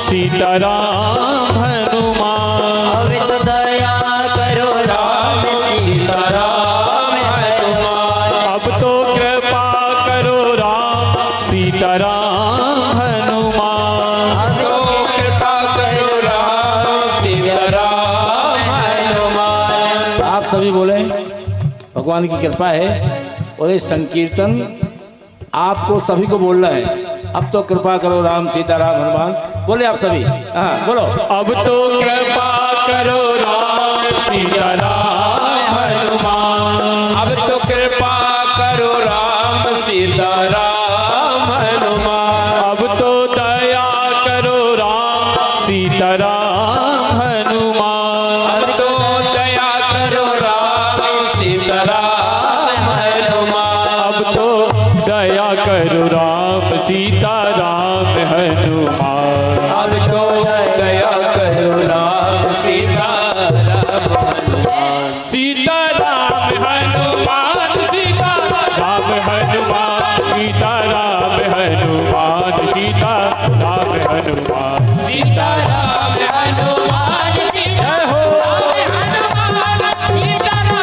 सीताराम हनुमान। अब तो दया करो राम सीताराम हनुमान। अब तो कृपा करो राम सीताराम हनुमान। अब तो कृपा करो राम सीताराम हनुमान। आप सभी बोले भगवान की कृपा है। और ये संकीर्तन आपको सभी को बोलना है। अब तो कृपा करो राम सीताराम हनुमान। बोले आप सभी, हाँ बोलो। अब तो कृपा करो राम सीताराम हनुमान। अब तो कृपा करो राम सीताराम हनुमान। अब तो दया करो राम सीताराम हनुमान। अब तो दया करो राम सीताराम हनुमान। अब तो दया करो राम सीताराम हनुमान। अब तो दया करो राम सीताराम हनुमान। सीताराम हनुमान सीताराम हनुमान सीताराम हनुमान सीताराम हनुमान। सीताराम हनुमान सीताराम हनुमान सीताराम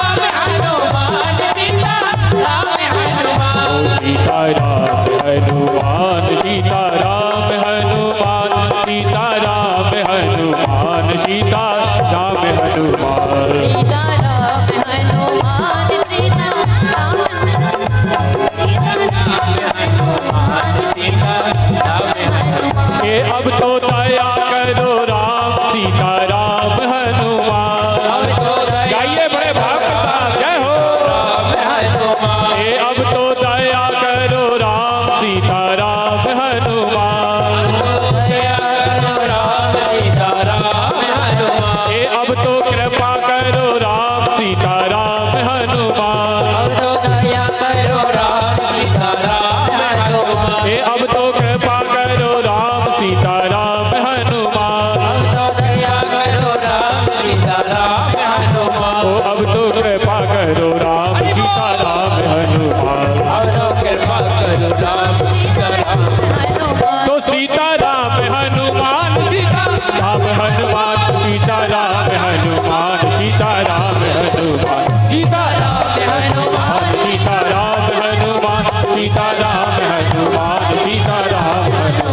हनुमान सीताराम हनुमान। सीताराम हनुमान सीताराम हनुमान सीताराम हनुमान सीताराम हनुमान। सीताराम हनुमान सीताराम हनुमान। ये अब तो दया करो राम सीताराम हनुमान। गाइए बड़े भाव के साथ, जय हो। ये अब तो दया करो राम सीताराम हनुमान। ये अब तो कृपा करो राम सीताराम हनुमान। ये अब तो कृपा करो राम सीताराम हनुमान। ओ अब तो कृपा करो राम सीताराम हनुमान। तो सीताराम हनुमान सीताराम हनुमान सीताराम हनुमान सीताराम हनुमान सीताराम हनुमान सीताराम हनुमान सीताराम हनुमान सीताराम हनुमान।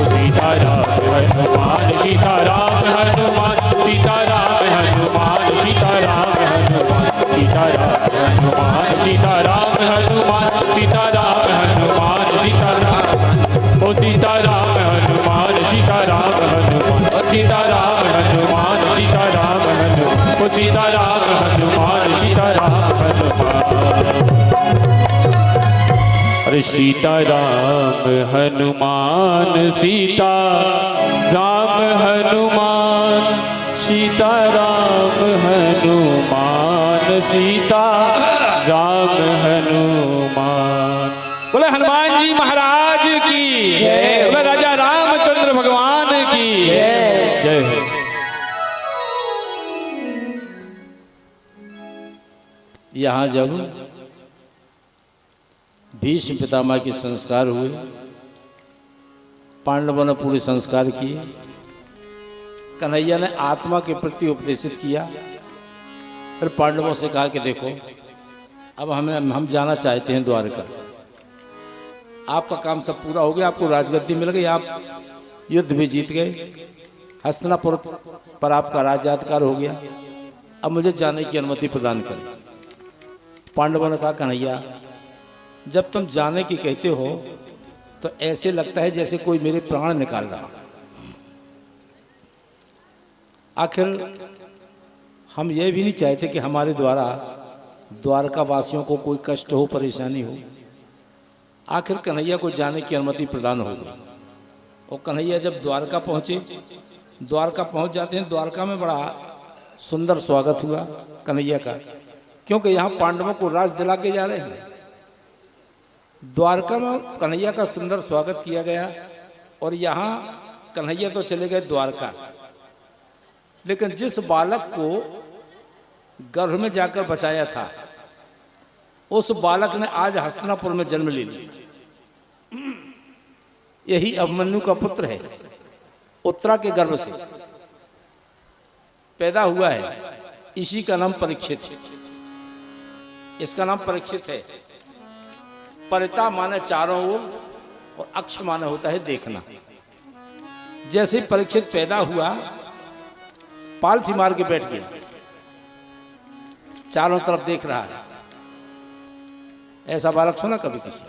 सीताराम हनुमान सीताराम हनुमान सीताराम हनुमान सीताराम हनुमान सीताराम हनुमान सीताराम हनुमान सीताराम हनुमान सीताराम। ओ सीताराम हनुमान सीताराम हनुमान सीताराम हनुमान सीताराम हनुमान। ओ सीताराम हनुमान सीताराम हनुमान। अरे सीताराम हनुमान सीता राम हनुमान सीताराम हनुमान सीता राम हनुमान। बोले हनुमान जी महाराज की जय। बोले राजा रामचंद्र भगवान की जय हो। यहाँ जब भीष्म पितामह के संस्कार हुए, पांडवों ने पूरे संस्कार किए। कन्हैया ने आत्मा के प्रति उपदेशित किया। फिर पांडवों से कहा कि देखो अब हम जाना चाहते हैं द्वारका। आपका काम सब पूरा हो गया, आपको राजगद्दी मिल गई, आप युद्ध भी जीत गए, हस्तिनापुर पर आपका राज्याधिकार हो गया। अब मुझे जाने की अनुमति प्रदान करें। पांडवों ने कहा कन्हैया जब तुम जाने की कहते हो तो ऐसे लगता है जैसे कोई मेरे प्राण निकाल रहा। आखिर हम ये भी नहीं चाहते कि हमारे द्वारा द्वारका वासियों को कोई कष्ट हो, परेशानी हो। आखिर कन्हैया को जाने की अनुमति प्रदान हो गई। और कन्हैया जब द्वारका पहुँचे, द्वारका पहुँच जाते हैं, द्वारका में बड़ा सुंदर स्वागत हुआ कन्हैया का, क्योंकि यहाँ पांडवों को राज दिला के जा रहे हैं। द्वारका में कन्हैया का सुंदर स्वागत किया गया। और यहाँ कन्हैया तो चले गए द्वारका, लेकिन जिस बालक को गर्भ में जाकर बचाया था उस बालक ने आज हस्तिनापुर में जन्म ले लिया। यही अभिमन्यु का पुत्र है। उत्तरा के गर्भ से पैदा हुआ है, इसी का नाम परीक्षित है। इसका नाम परीक्षित है। परिता माने चारों ओर और अक्ष माने होता है देखना। जैसे परीक्षित पैदा हुआ, पालथी मार के बैठ गया, चारों तरफ देख रहा है। ऐसा बालक सुना कभी किसी?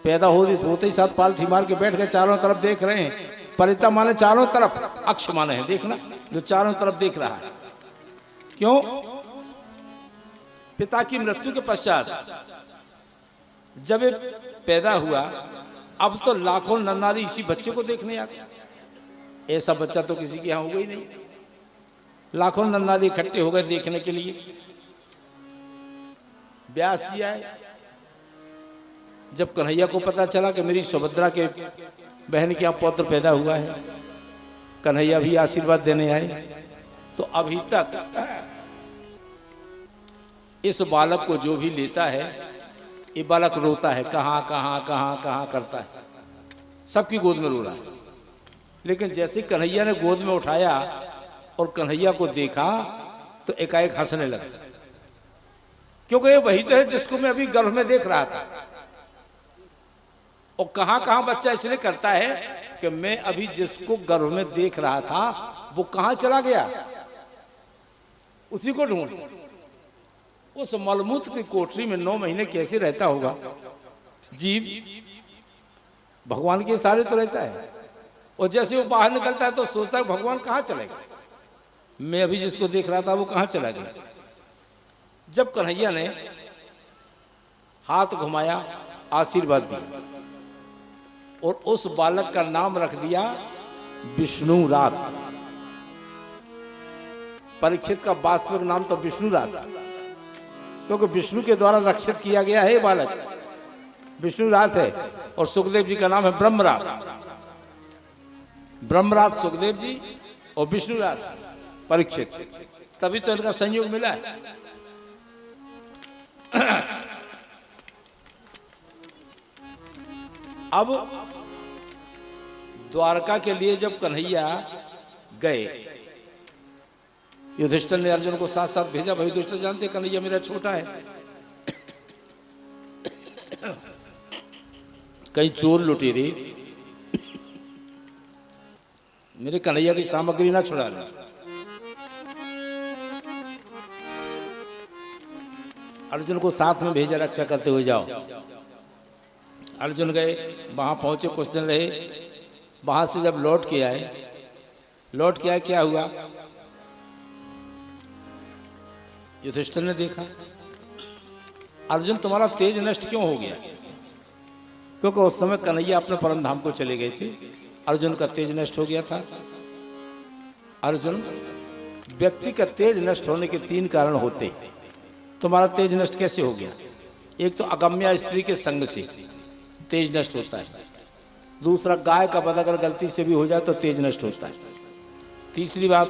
पैदा होते ही साथ पालथी मार के बैठ गए, चारों तरफ देख रहे हैं। परिता माने चारों तरफ, अक्ष माने है देखना, जो चारों तरफ देख रहा है। क्यों? पिता की मृत्यु के पश्चात जब ये पैदा हुआ, अब तो लाखों नर-नारी इसी बच्चे को देखने आ गए। ऐसा बच्चा तो किसी के यहाँ होगा ही नहीं। लाखों नर-नारी इकट्ठे हो गए देखने के लिए। व्यास जी आए। जब कन्हैया को पता चला कि मेरी सुभद्रा के बहन के यहाँ पौत्र पैदा हुआ है, कन्हैया भी आशीर्वाद देने आए। तो अभी तक इस बालक को जो भी लेता है, ये बालक रोता है, कहाँ कहाँ कहाँ कहाँ करता है, सबकी गोद में रो रहा है। लेकिन जैसे कन्हैया ने गोद में उठाया और कन्हैया को देखा तो एकाएक हंसने लगा, क्योंकि ये वही तो है जिसको मैं अभी गर्भ में देख रहा था। और कहाँ कहाँ बच्चा इसलिए करता है कि मैं अभी जिसको गर्भ में देख रहा था वो कहाँ चला गया, उसी को ढूंढ। उस मलमूत्र की कोठरी में 9 महीने कैसे रहता होगा जीव? भगवान के इशारे तो रहता है। और जैसे वो बाहर निकलता है तो सोचता है भगवान कहाँ चला गया, मैं अभी जिसको देख रहा था वो कहाँ चला गया। जब कन्हैया ने हाथ घुमाया, आशीर्वाद दिया और उस बालक का नाम रख दिया विष्णु रात। परीक्षित का वास्तविक नाम तो विष्णु रात, क्योंकि विष्णु के द्वारा रक्षित किया गया है बालक, विष्णु रात है। और सुखदेव जी का नाम है ब्रह्मरात। ब्रह्मरात सुखदेव जी और विष्णु रात परीक्षित, तभी तो इनका संयोग मिला है। अब द्वारका के लिए जब कन्हैया गए, युधिष्ठिर ने अर्जुन को साथ साथ भेजा। भाई युधिष्ठिर जानते कन्हैया मेरा छोटा है, कहीं चोर लुटेरे मेरे कन्हैया की सामग्री ना छुड़ा ले। अर्जुन को साथ में भेजा, रक्षा करते हुए जाओ। अर्जुन गए, वहां पहुंचे, कुछ दिन रहे। वहां से जब लौट के आए क्या हुआ? युधिष्ठिर ने देखा, अर्जुन तुम्हारा तेज नष्ट क्यों हो गया? क्योंकि उस समय कन्हैया अपने परम धाम को चले गए थे, अर्जुन का तेज नष्ट हो गया था। अर्जुन, व्यक्ति का तेज नष्ट होने के 3 कारण होते। तुम्हारा तेज नष्ट कैसे हो गया? एक तो अगम्या स्त्री के संग से तेज नष्ट होता है। दूसरा, गाय का वध अगर गलती से भी हो जाए तो तेज नष्ट होता है। तीसरी बात,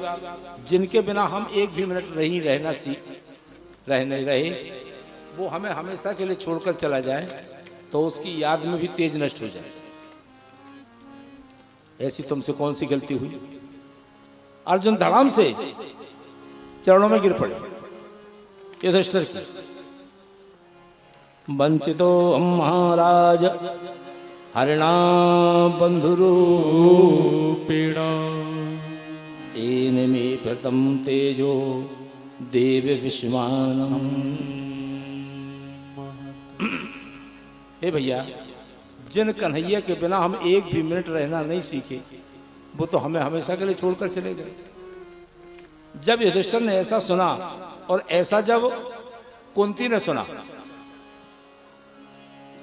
जिनके बिना हम एक भी मिनट नहीं रहे, वो हमें हमेशा के लिए छोड़कर चला जाए तो उसकी याद में भी तेज नष्ट हो जाए। ऐसी तुमसे कौन सी गलती हुई? अर्जुन धड़ाम से चरणों में गिर पड़े युधिष्ठिर की। वंचितो महाराज हरिणा बंधुरूपिणा एन मे प्रथम तेजो देव विश्वानम। हे भैया, जिन कन्हैया के बिना हम एक भी मिनट रहना नहीं सीखे, वो तो हमें हमेशा के लिए छोड़कर चले गए। जब युधिष्ठिर ने ऐसा सुना, और ऐसा जब कुंती ने सुना,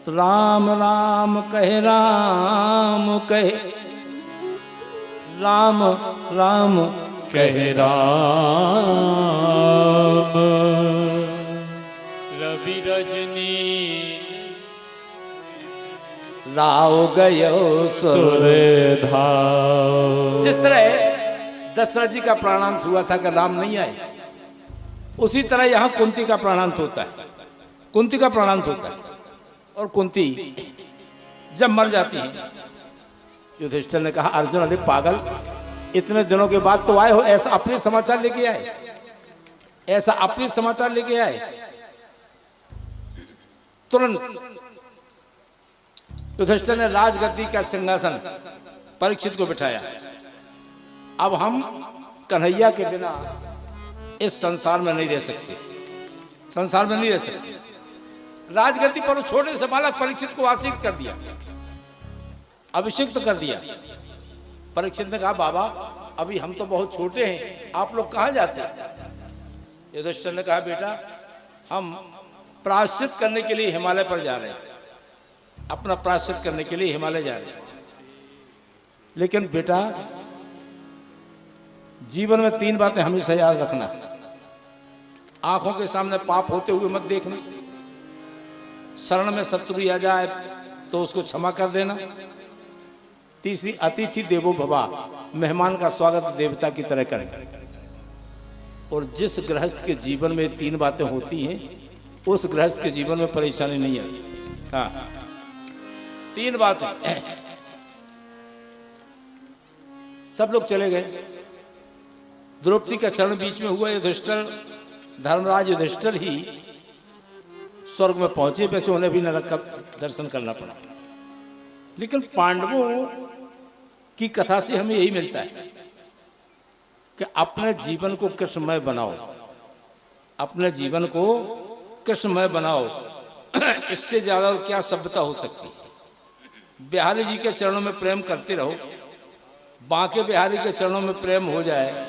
तो राम राम कहे, राम कहे, राम राम कहे राम। रवि रजनी राव गयो सुरधाव। जिस तरह दशरथ जी का प्राणांत हुआ था कि राम नहीं आए, उसी तरह यहाँ कुंती का प्राणांत होता है। कुंती का प्राणांत होता है। और कुंती जब मर जाती है युधिष्ठिर ने कहा अर्जुन अरे पागल, इतने दिनों के बाद तो आए हो, ऐसा अपने समाचार लेके आए, ऐसा अपने समाचार लेके आए। तुरंत युधिष्ठिर ने राजगद्दी का सिंहासन परीक्षित को बिठाया। अब हम कन्हैया के बिना इस संसार में नहीं रह सकते, संसार में नहीं रह सकते। राजगद्दी पर छोटे से बालक परीक्षित को आसीन कर दिया, अभिषिक्त कर दिया। परीक्षित ने कहा बाबा अभी हम तो बहुत छोटे हैं, आप लोग कहाँ जाते हैं? युधिष्ठिर ने कहा बेटा हम प्रायश्चित करने के लिए हिमालय पर जा रहे हैं, अपना प्रायश्चित करने के लिए हिमालय जा रहे हैं। लेकिन बेटा जीवन में 3 बातें हमेशा याद रखना। आंखों के सामने पाप होते हुए मत देखना, शरण में शत्रु आ जाए तो उसको क्षमा कर देना। तीसरी अतिथि देवो भवा, मेहमान का स्वागत देवता की तरह करें। और जिस गृहस्थ के जीवन में 3 बातें होती हैं उस गृहस्थ के जीवन में परेशानी नहीं आती। हाँ 3 बातें। सब लोग चले गए, द्रौपदी का चरण बीच में हुआ। युधिष्ठिर धर्मराज युधिष्ठिर ही स्वर्ग में पहुंचे, वैसे उन्हें भी नरक का दर्शन करना पड़ा। लेकिन पांडवों की कथा से हमें यही मिलता है कि अपने जीवन को कृष्णमय बनाओ, अपने जीवन को कृष्णमय बनाओ। इससे ज्यादा और क्या सभ्यता हो सकती है। बिहारी जी के चरणों में प्रेम करते रहो, बांके बिहारी के चरणों में प्रेम हो जाए,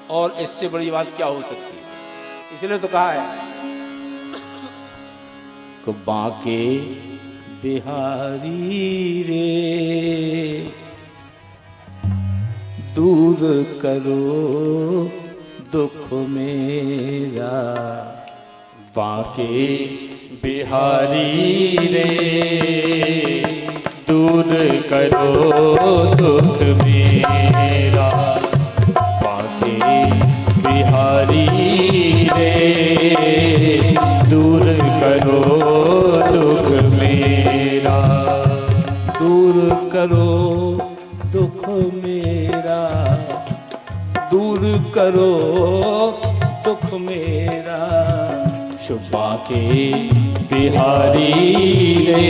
और इससे बड़ी बात क्या हो सकती है। इसलिए तो कहा है कि बांके बिहारी रे दूर करो दुख मेरा, बांके बिहारी रे दूर करो दुख मेरा, बांके बिहारी रे दूर करो दुख मेरा, दूर करो दुख मेरा, दूर करो दुख मेरा। बांके बिहारी रे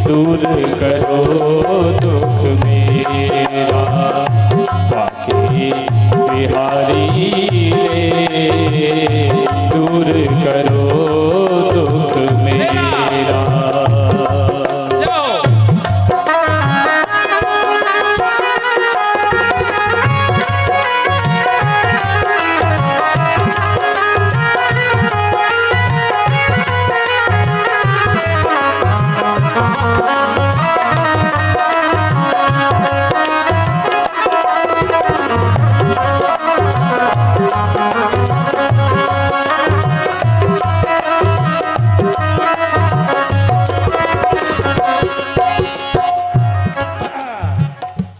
दूर करो दुख मेरा, बांके बिहारी रे दूर करो दुख मेरा।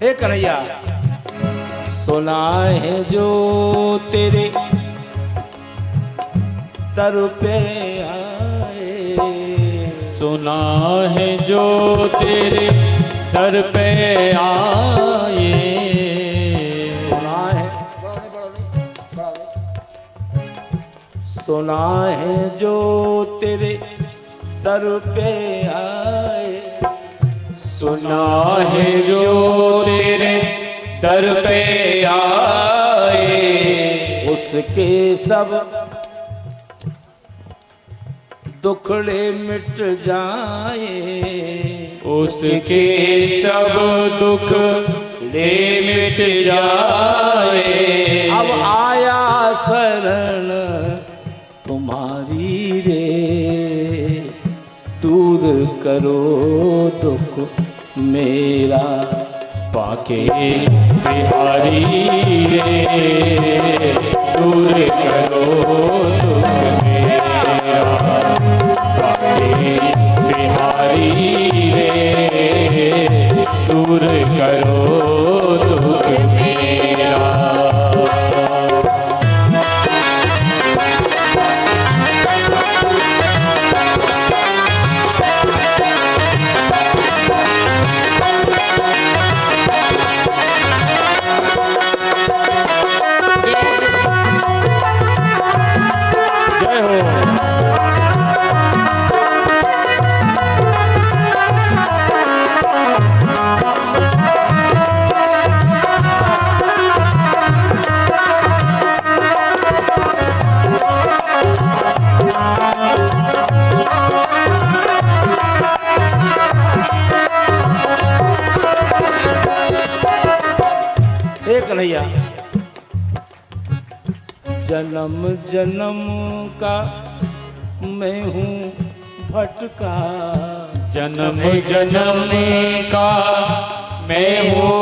हे कन्हैया, सुना है जो तेरे दर पे आए, सुना है जो तेरे दर पे आए, सुना है सुना है जो तेरे दर पे आए, सुना है जो तेरे दर पे आए, उसके सब दुखड़े मिट जाए, उसके सब दुख ले मिट जाए। अब आया शरण तुम्हारी रे, दूर करो दुख मेरा, बांके बिहारी रे दूर करो दुख मेरा, बांके बिहारी रे दूर करो दुख मेरा। कन्हैया, जन्म जन्म का मैं हूँ भटका, जन्म जन्म का मैं हूँ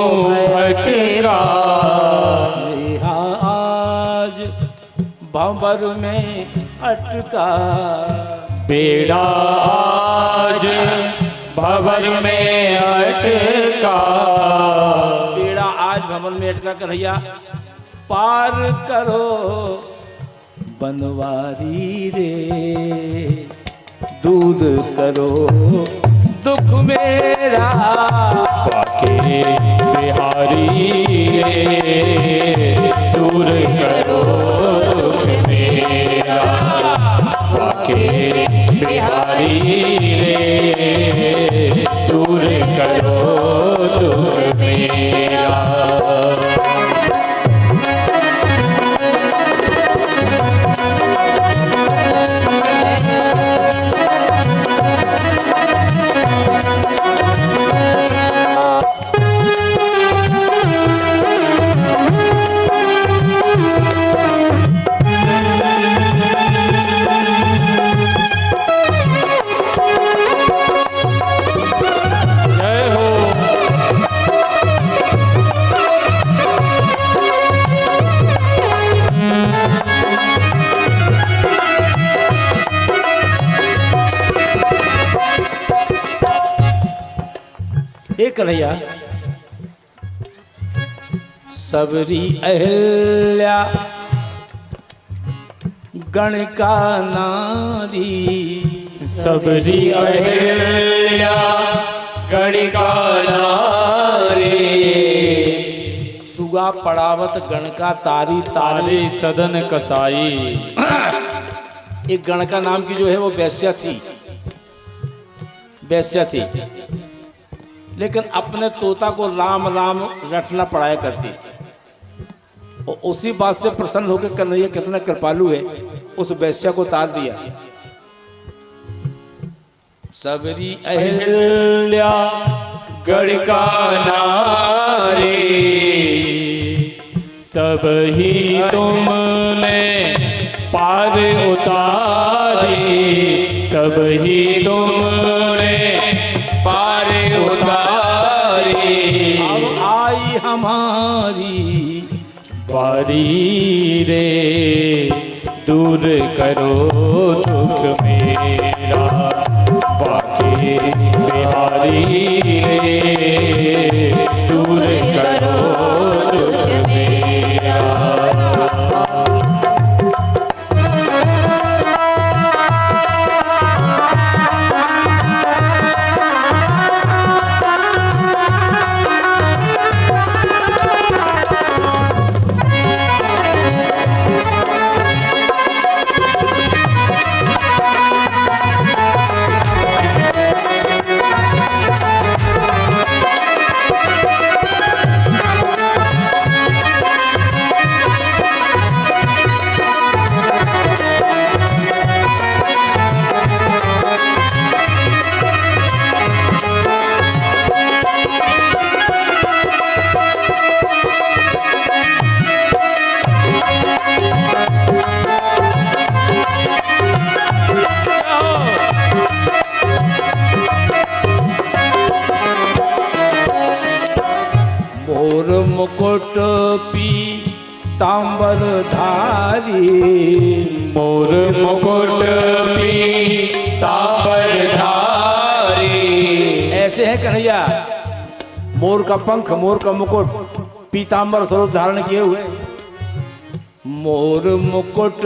भटका, नेहा आज भंवर में अटका, बेड़ा आज भंवर में अटका, बेड़ा आज भंवर में अटका कन्हैया, पार करो बनवारी रे, दूर करो दुख मेरा, बाके बिहारी रे, दूर करो दुख मेरा, बाके बिहारी रे, दूर करो दुख मेरा। हे कन्हैया, सबरी अहल्या गणका नारी, सबरी अहल्या गणिका नारी, सुगा पड़ावत गणका तारी तारी, ताली सदन कसाई। एक गणका नाम की जो है वो वैश्या थी, वैश्या थी, लेकिन अपने तोता को राम राम रटना पढ़ाया करती थी, और उसी बात से प्रसन्न होकर कन्हैया कितना कृपालु है, उस वैश्या को तार दिया। सबरी अहिल्या गणका नारी, सब ही तुमने पार उतारी, सब ही तुमने पार उतारी, अब आई हमारी बारी रे, दूर करो दुख मेरा, बाके बिहारी रे, दूर करो दुख मेरा। मोर मुकुट पीतांबर धारी, मोर मुकुट पीतांबर धारी, ऐसे है कन्हैया, मोर का पंख, मोर का मुकुट, पीतांबर स्वरूप धारण किए हुए, मोर मुकुट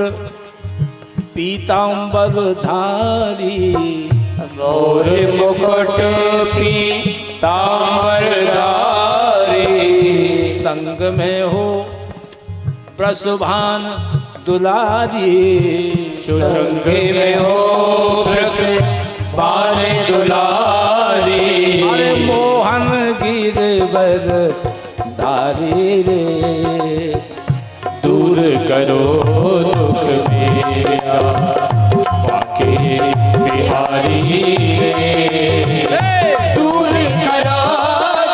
पीतांबर धारी, मोर मुकुट पीतांबर धारी, संग में हो प्रसुभान दुलारी, संग में हो प्रसुभान दुलारी, अरे मोहन गिरवर धारी रे, दूर करो दुख मेरा, बाके बिहारी रे, दूर करो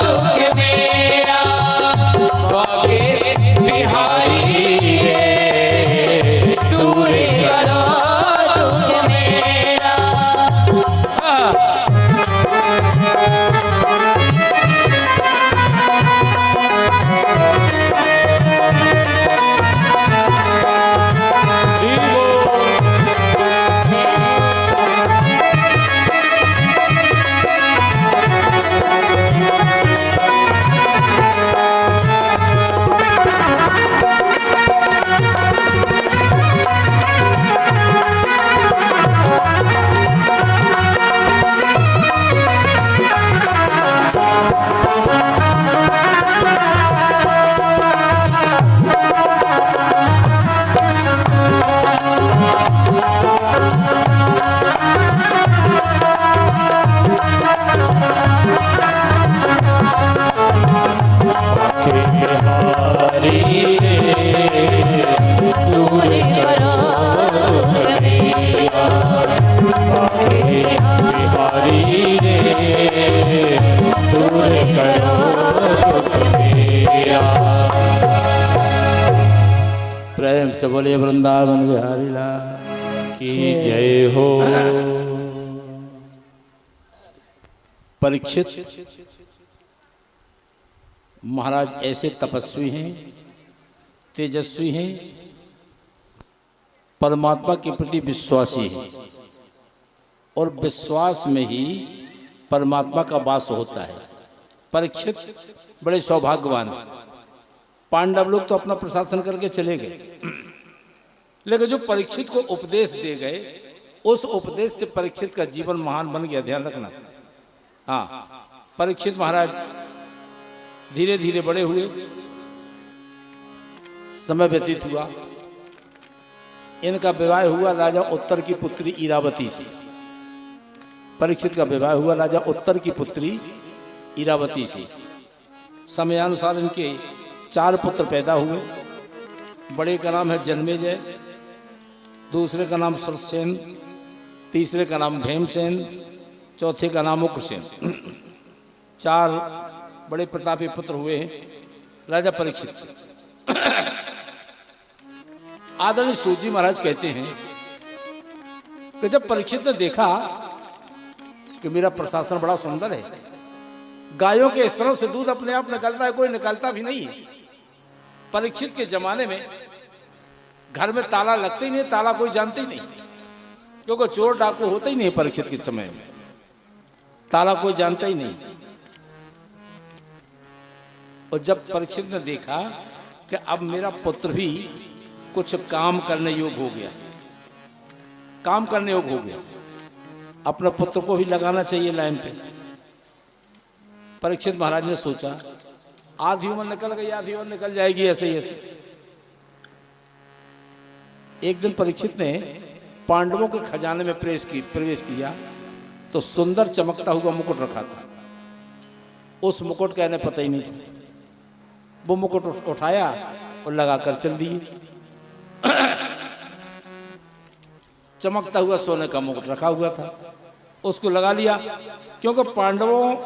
दुख मेरा, बाके से बोले वृंदावन बिहारी लाल की जय हो। परीक्षित महाराज ऐसे तपस्वी हैं, तेजस्वी हैं, परमात्मा के प्रति विश्वासी हैं और विश्वास में ही परमात्मा का वास होता है। परीक्षित बड़े सौभाग्यवान हैं। पांडव लोग तो अपना प्रशासन करके चले गए, लेकिन जो परीक्षित को उपदेश दे गए उस उपदेश से परीक्षित का जीवन महान बन गया। ध्यान रखना। हाँ, परीक्षित महाराज धीरे धीरे बड़े हुए, समय व्यतीत हुआ, इनका विवाह हुआ राजा उत्तर की पुत्री इरावती से। परीक्षित का विवाह हुआ राजा उत्तर की पुत्री इरावती से। समयानुसार इनके 4 पुत्र पैदा हुए। बड़े का नाम है जन्मेजय, दूसरे का नाम सुरसेन, तीसरे का नाम भीमसेन, चौथे का नाम उग्रसेन। 4 बड़े प्रतापी पुत्र हुए हैं राजा परीक्षित। आदरणीय सूजी महाराज कहते हैं कि जब परीक्षित ने देखा कि मेरा प्रशासन बड़ा सुंदर है, गायों के स्तरों से दूध अपने आप निकलता है, कोई निकालता भी नहीं है। परीक्षित के जमाने में घर में ताला लगते ही नहीं, ताला कोई जानते ही नहीं, क्योंकि चोर डाकू होते ही नहीं। परीक्षित के समय में ताला कोई जानता ही नहीं। और जब परीक्षित ने देखा कि अब मेरा पुत्र भी कुछ काम करने योग्य हो गया, काम करने योग्य हो गया, अपने पुत्र को भी लगाना चाहिए लाइन पे। परीक्षित महाराज ने सोचा आधी उम्र निकल गई, आधी उम्र निकल जाएगी, ऐसे ही ऐसे। एक दिन परीक्षित ने पांडवों के खजाने में प्रवेश किया तो सुंदर चमकता हुआ मुकुट रखा था। उस मुकुट का इन्हें पता ही नहीं था। वो मुकुट उठाया और लगाकर चल दिए। चमकता हुआ सोने का मुकुट रखा हुआ था, उसको लगा लिया, क्योंकि पांडवों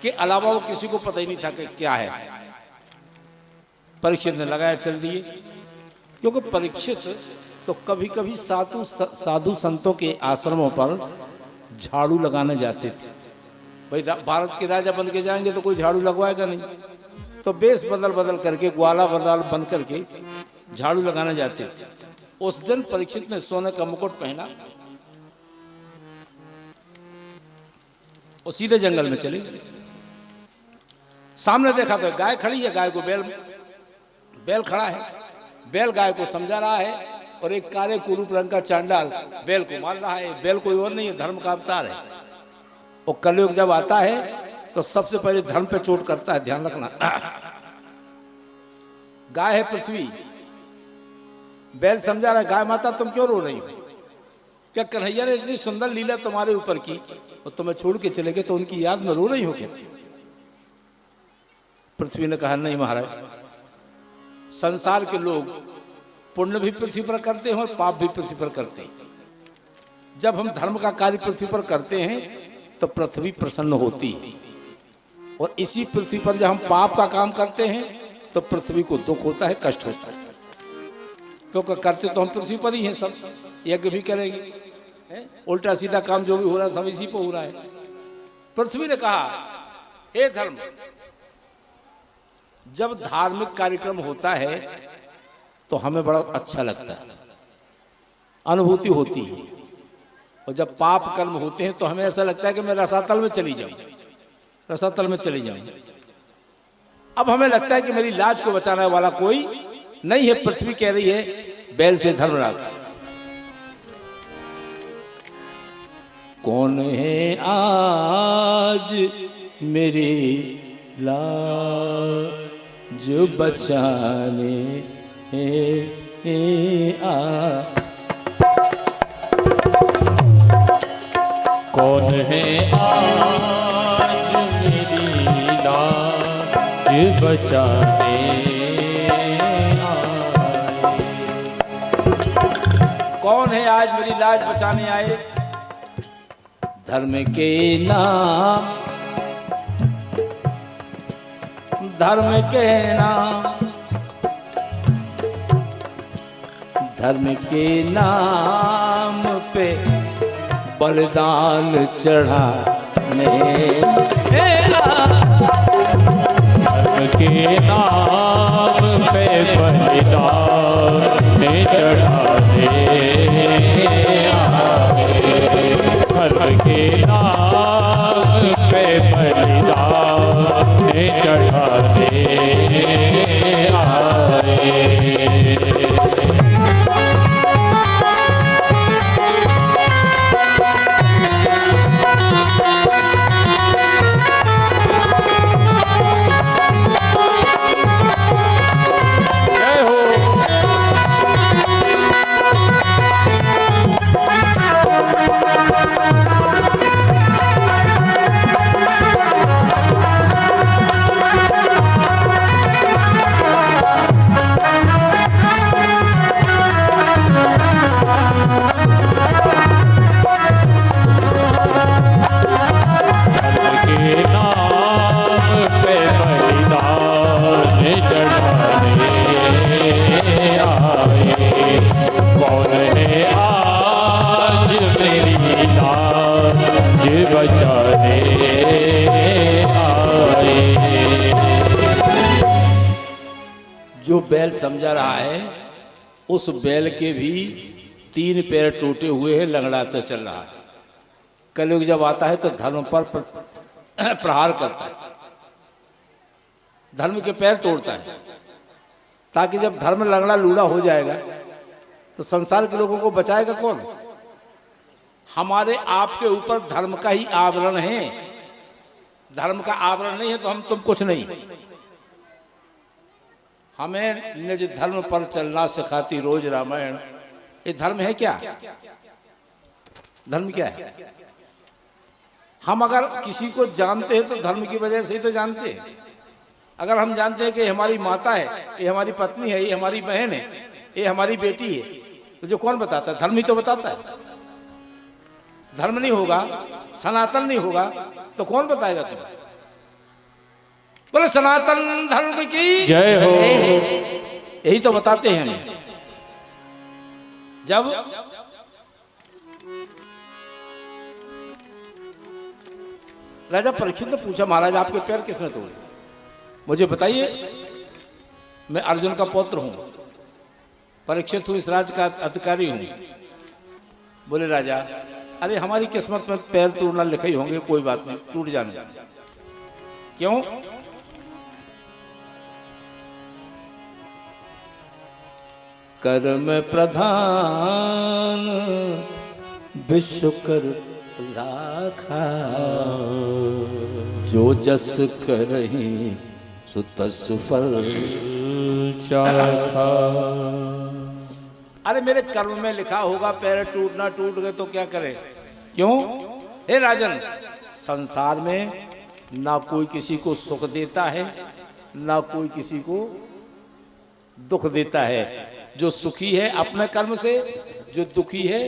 के अलावा वो किसी को पता ही नहीं था कि क्या है। परीक्षित ने लगाया, चल दिए। क्योंकि परीक्षित तो कभी कभी साधु संतों के आश्रमों पर झाड़ू लगाने जाते थे। भाई भारत के राजा बन के जाएंगे तो कोई झाड़ू लगवाएगा नहीं, तो बेस बदल करके, ग्वाला बदल बन करके झाड़ू लगाने जाते थे। उस दिन परीक्षित ने सोने का मुकुट पहना और सीधे जंगल में चले गए। सामने देखा तो गाय खड़ी है, गाय को बैल खड़ा है, बैल गाय को समझा रहा है और एक काले कुरूप रंग का चांडाल बैल को मार रहा है। बैल कोई और नहीं है, धर्म का अवतार है। और कलयुग जब आता है तो सबसे पहले धर्म पे चोट करता है, ध्यान रखना। गाय है पृथ्वी, बैल समझा रहा है गाय माता तुम क्यों रो रही हो? क्या कन्हैया ने इतनी सुंदर लीला तुम्हारे ऊपर की और तुम्हें छोड़ के चले गए तो उनकी याद में रो रही हो क्या? पृथ्वी ने कहा नहीं महाराज, संसार के लोग पुण्य भी पृथ्वी पर करते हैं और पाप भी पृथ्वी पर करते हैं। जब हम धर्म का कार्य पृथ्वी पर करते हैं तो पृथ्वी प्रसन्न होती है, और इसी पृथ्वी पर जब हम पाप का काम करते हैं तो पृथ्वी को दुख होता है, कष्ट होता है। क्योंकि करते तो हम पृथ्वी पर ही हैं, सब यज्ञ भी करेंगे, उल्टा सीधा काम जो भी हो रहा है सब इसी पर हो रहा है। पृथ्वी ने कहा हे धर्म, जब धार्मिक कार्यक्रम होता है तो हमें बड़ा अच्छा लगता है, अनुभूति होती है, और जब पाप कर्म होते हैं तो हमें ऐसा लगता है कि मैं रसातल में चली जाऊं, रसातल में चली जाऊं। अब हमें लगता है कि मेरी लाज को बचाने वाला कोई नहीं है। पृथ्वी कह रही है बैल से धर्मराज, कौन है आज मेरी लाज बचाने कौन है आज मेरी लाज बचाने आए? कौन है आज मेरी लाज बचाने आए? धर्म के नाम, धर्म के नाम धर्म के नाम पे बलिदान चढ़ाने धर्म के नाम पे बलिदान चढ़ाने धर्म के नाम पे बलिदान चढ़ाने आए। जो बैल समझा रहा है उस बैल के भी 3 पैर टूटे हुए हैं, लंगड़ा से चल रहा है। कलयुग जब आता है तो धर्म पर प्रहार करता है, धर्म के पैर तोड़ता है, ताकि जब धर्म लंगड़ा लूढ़ा हो जाएगा तो संसार के लोगों को बचाएगा कौन? हमारे आपके ऊपर धर्म का ही आवरण है, धर्म का आवरण नहीं है तो हम तुम कुछ नहीं। हमें निज धर्म पर चलना सिखाती रोज रामायण। ये धर्म है क्या? धर्म क्या है? हम अगर किसी को जानते हैं तो धर्म की वजह से ही तो जानते हैं। अगर हम जानते हैं कि हमारी माता है, ये हमारी पत्नी है, ये हमारी बहन है, ये हमारी बेटी है, तो जो कौन बताता है? धर्म ही तो बताता है। धर्म नहीं होगा, सनातन नहीं होगा तो कौन बताएगा तुम्हें? बोले सनातन धर्म की जय हो। यही तो बताते हैं हमें। जब राजा परीक्षित ने पूछा, महाराज आपके पैर किसने तोड़े? मुझे बताइए, मैं अर्जुन का पौत्र हूं, परीक्षित हूं, इस राज्य का अधिकारी हूं। बोले राजा, अरे हमारी किस्मत में पैर तोड़ना लिखे ही होंगे, कोई बात नहीं, टूट जाने। क्यों? कर्म प्रधान विश्वकर राखा, जो जस करहि सो तस फल चाखा। अरे मेरे कर्म में लिखा होगा पैर टूटना, टूट गए तो क्या करे? क्यों? हे राजन, संसार में ना कोई किसी को सुख देता है, ना कोई किसी को दुख देता है। जो सुखी है अपने कर्म से, जो दुखी है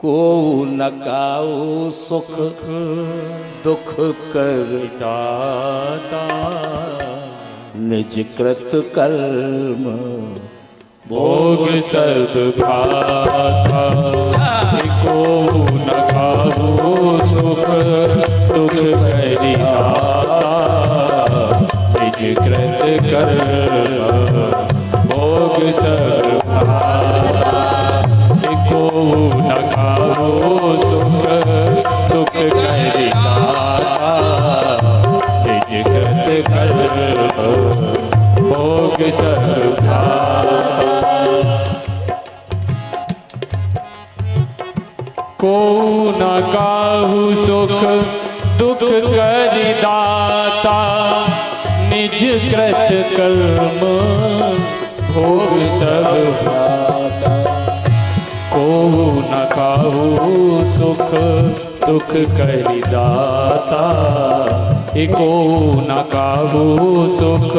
को न काऊ सुख दुख कर दाता, निज कृत कर्म भोग सर्व खाता। को न खाओ सुख दुख करि दाता, निज कृत कर्म भोग सर्व खाता। को न खाओ सुख दुख करि दाता, निज कृत कर्म भोग सर्व खाता। को न काहू सुख दुख करि दाता, निज कृत कर्म भोग सब खाता। को न काहू सुख दुख करि दाता, को न काहू सुख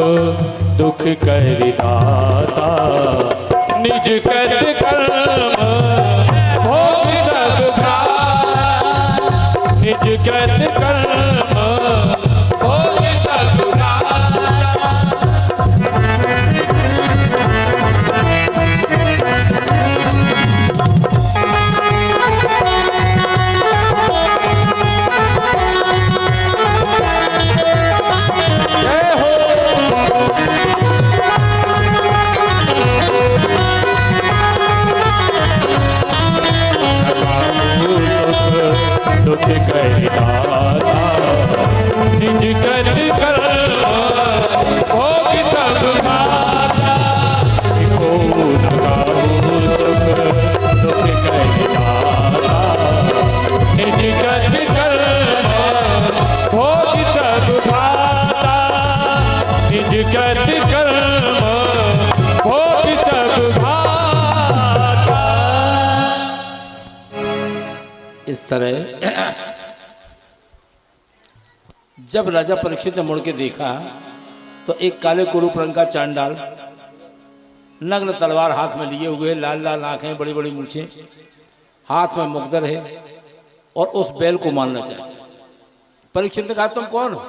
दुख करि दाता, निज कृत कर्म भोग सब खाता। निज कृत कर्म भोग सब खाता। कह दाता निज कर कर्म भोग सब माता को न गाऊं दुख कह दाता निज कर कर्म भोग सब माता निज कर कर्म भोग सब माता। इस तरह जब राजा परीक्षित ने मुड़ के देखा तो एक काले कुरूप रंग का चांडाल नग्न तलवार हाथ में लिए हुए, लाल लाल आंखें, बड़ी बड़ी मूछें, हाथ में मुकदर है और उस बैल को मारना चाहता। परीक्षित ने कहा तुम कौन हो,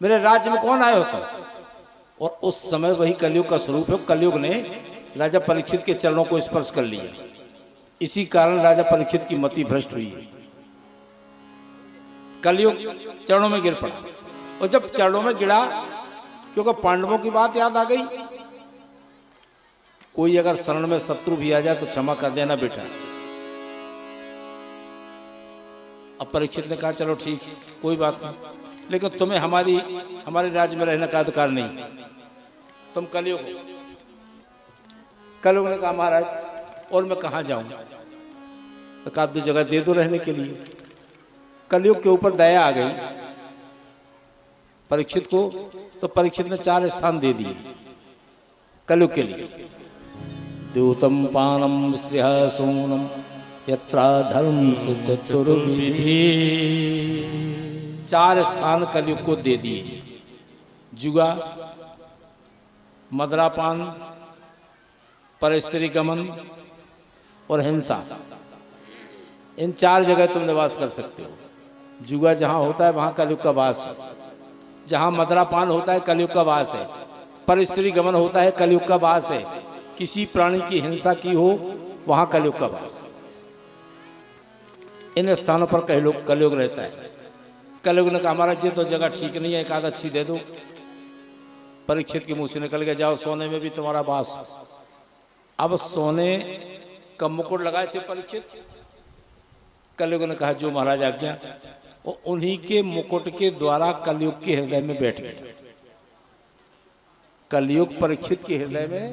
मेरे राज्य में कौन आए हो तुम? और उस समय वही कलयुग का स्वरूप है। कलयुग ने राजा परीक्षित के चरणों को स्पर्श कर लिया। इसी कारण राजा परीक्षित की मति भ्रष्ट हुई है। कलयुग चरणों में गिर पड़ा और जब चरणों में गिरा क्योंकि पांडवों की बात याद आ गई, कोई अगर शरण में शत्रु भी आ जाए तो क्षमा कर देना बेटा। अब परीक्षित ने कहा चलो ठीक कोई बात नहीं, लेकिन तुम्हें हमारे राज्य में रहने का अधिकार नहीं, तुम कलयुग हो। कलयुग ने कहा महाराज और मैं कहाँ जाऊं? तो कहा दो जगह दे दो रहने के लिए। कलयुग के ऊपर दया आ गई परीक्षित को, तो परीक्षित ने 4 स्थान दे दिए कलयुग के लिए। द्यूतम पानम स्त्रिय सोनम यत्रा धर्म चतुर्विधि, 4 स्थान कलयुग को दे दिए। जुआ, मदरापान, परस्त्री गमन और हिंसा, इन 4 जगह तुम निवास कर सकते हो। जुआ जहाँ होता है वहाँ कलयुग का वास है, जहाँ मदरापान होता है कलयुग का वास है, परस्त्री गमन होता है कलयुग का वास है, किसी प्राणी की हिंसा की हो वहाँ कलयुग का वास। इन स्थानों पर कलयुग रहता है। कलयुग ने कहा हमारा ये तो जगह ठीक नहीं है, एक आध अच्छी दे दो। परीक्षित के मुंह से निकल गया जाओ सोने में भी तुम्हारा वास। अब सोने का मुकुट लगाए थे परीक्षित, कलयुग ने कहा जो महाराज आज्ञा, वो उन्हीं के मुकुट के द्वारा कलयुग के हृदय में बैठ गया। कलयुग परीक्षित के हृदय में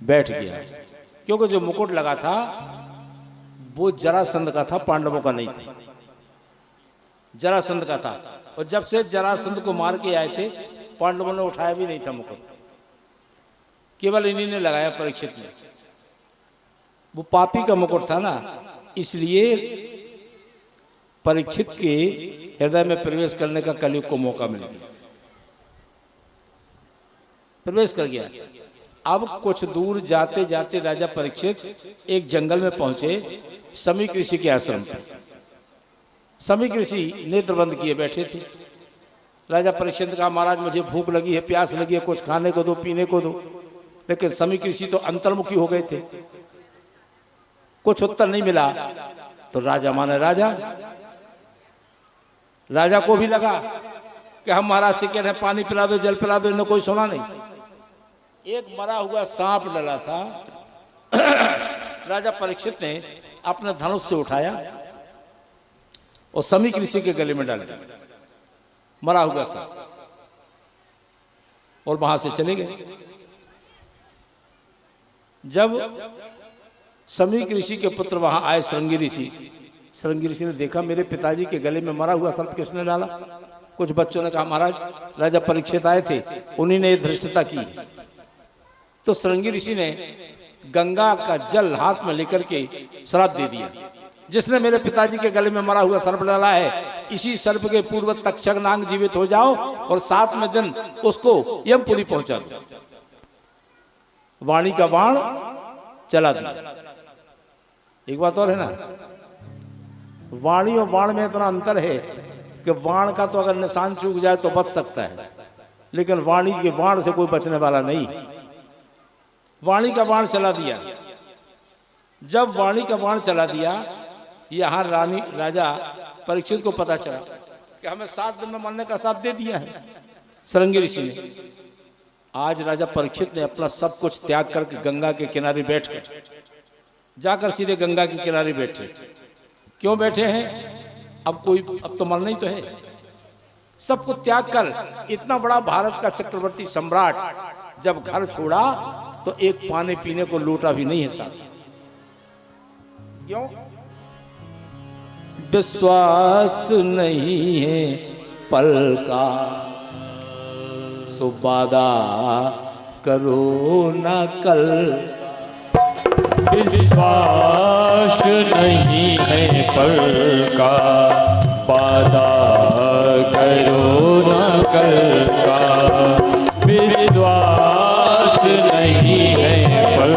बैठ गया, क्योंकि जो मुकुट लगा था वो जरासंध का था, पांडवों का नहीं था, जरासंध का था। और जब से जरासंध को मार के आए थे पांडवों ने उठाया भी नहीं था मुकुट, केवल इन्हीं ने लगाया परीक्षित ने। वो पापी का मुकुट था ना, इसलिए परीक्षित के हृदय में प्रवेश करने का कलयुग को मौका मिल गया, प्रवेश कर गया। अब कुछ दूर जाते जाते राजा परीक्षित एक जंगल में पहुंचे, समीक ऋषि के आश्रम पर। समीक ऋषि नेत्र बंद किए बैठे थे। राजा परीक्षित ने कहा महाराज मुझे भूख लगी है, प्यास लगी है, कुछ खाने को दो, पीने को दो। लेकिन समीक ऋषि तो अंतर्मुखी हो गए थे, कुछ उत्तर नहीं मिला। तो राजा माने राजा को भी लगा कि हम महाराज से कह रहे हैं पानी पिला दो, जल पिला दो, इन्हें कोई सुना नहीं। एक मरा हुआ सांप डला था, राजा परीक्षित ने अपने धनुष से उठाया और समीक ऋषि के गले में डाल दिया, मरा हुआ सांप, और वहां से चले गए। जब समीक ऋषि के पुत्र वहां आए श्रृंगी ऋषि ने देखा मेरे पिताजी के गले में मरा हुआ सर्प किसने डाला? कुछ बच्चों ने कहा महाराज राजा परीक्षित आए थे, उन्हीं ने धृष्टता की। तो श्रृंगी ऋषि ने गंगा का जल हाथ में लेकर के श्राप दे दिया, जिसने मेरे पिताजी के गले में मरा हुआ सर्प डाला है, इसी सर्प के पूर्व तक्षक नाग जीवित हो जाओ और 7वें दिन उसको यमपुरी पहुंचा दो। वाणी का बाण चला दिया। एक बात और है ना, वाणी और बाण में इतना अंतर है कि बाण का तो अगर निशान चूक जाए तो बच सकता है, लेकिन वाणी के बाण से कोई बचने वाला नहीं। वाणी का बाण चला दिया। जब वाणी का बाण चला दिया, यहाँ राजा परीक्षित को पता चला कि हमें 7 दिन में मरने का श्राप दे दिया है श्रृंगी ऋषि ने। आज राजा परीक्षित ने अपना सब कुछ त्याग करके गंगा के किनारे बैठ गए, जाकर सीधे गंगा के किनारे बैठे। क्यों बैठे हैं? अब तो मरना ही तो है। सबको त्याग कर इतना बड़ा भारत का चक्रवर्ती सम्राट जब घर छोड़ा तो एक पानी पीने को लोटा भी नहीं है साथ। क्यों? विश्वास नहीं है पल का, सो वादा करो ना कल। विश्वास नहीं है पल का, वादा करो न कल का। विश्वास नहीं है पल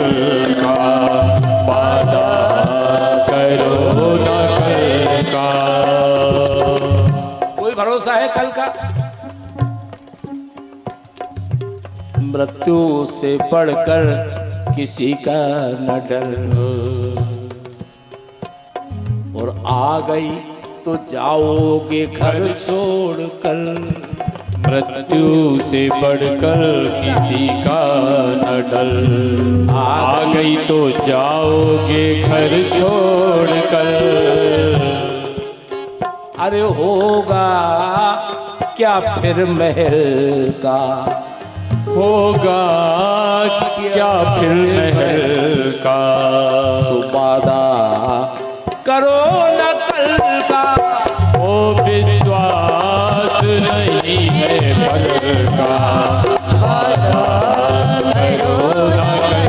का, वादा करो न कल का। कोई भरोसा है कल का? मृत्यु से बढ़कर किसी का न डर, और आ गई तो जाओगे घर छोड़कर। मृत्यु से बढ़कर किसी का न डर, आ गई तो जाओगे घर छोड़कर। अरे होगा क्या फिर महल का, होगा क्या फिर महल का। सो वादा करो न कल का। ओ विश्वास नहीं है पल का, वादा करो न कल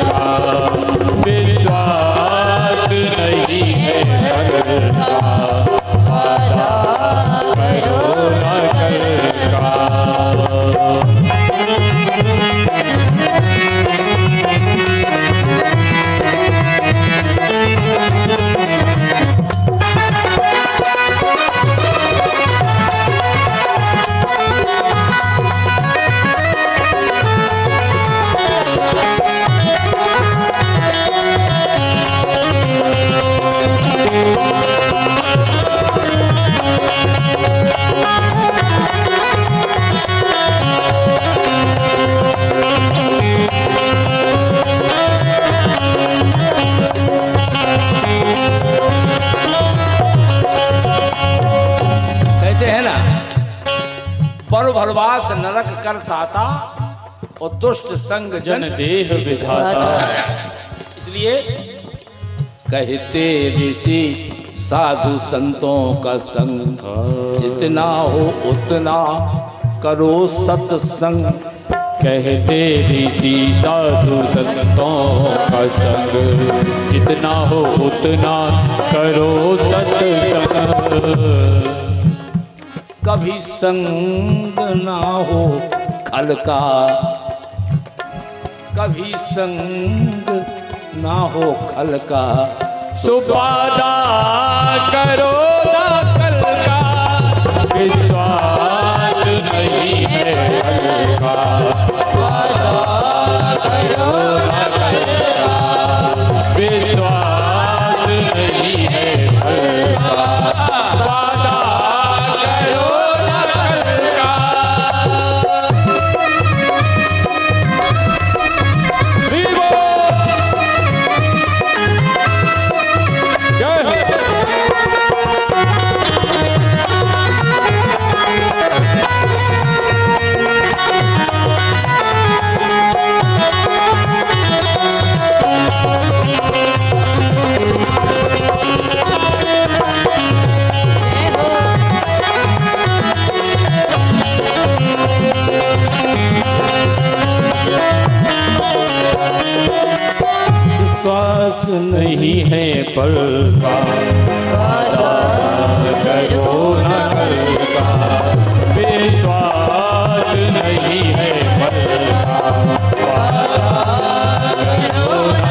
का। विश्वास नहीं है पल का, वादा करो न कल का। भरवास नरक कर ताता और दुष्ट संग जन देह विधाता। इसलिए कहते ऋषि साधु संतों का संग, जितना हो उतना करो सत्संग। कहते ऋषि साधु संतों का संग, जितना हो उतना करो सत्संग। कभी संग ना हो खल का, कभी संग ना हो खल का। सुवादा करो ना कल का, विश्वास नहीं है कल का। वादा करो ना कल का, विश्वास नहीं है कल का। वादा करो ना कल का। विवो जय हो। विश्वास नहीं है पल का,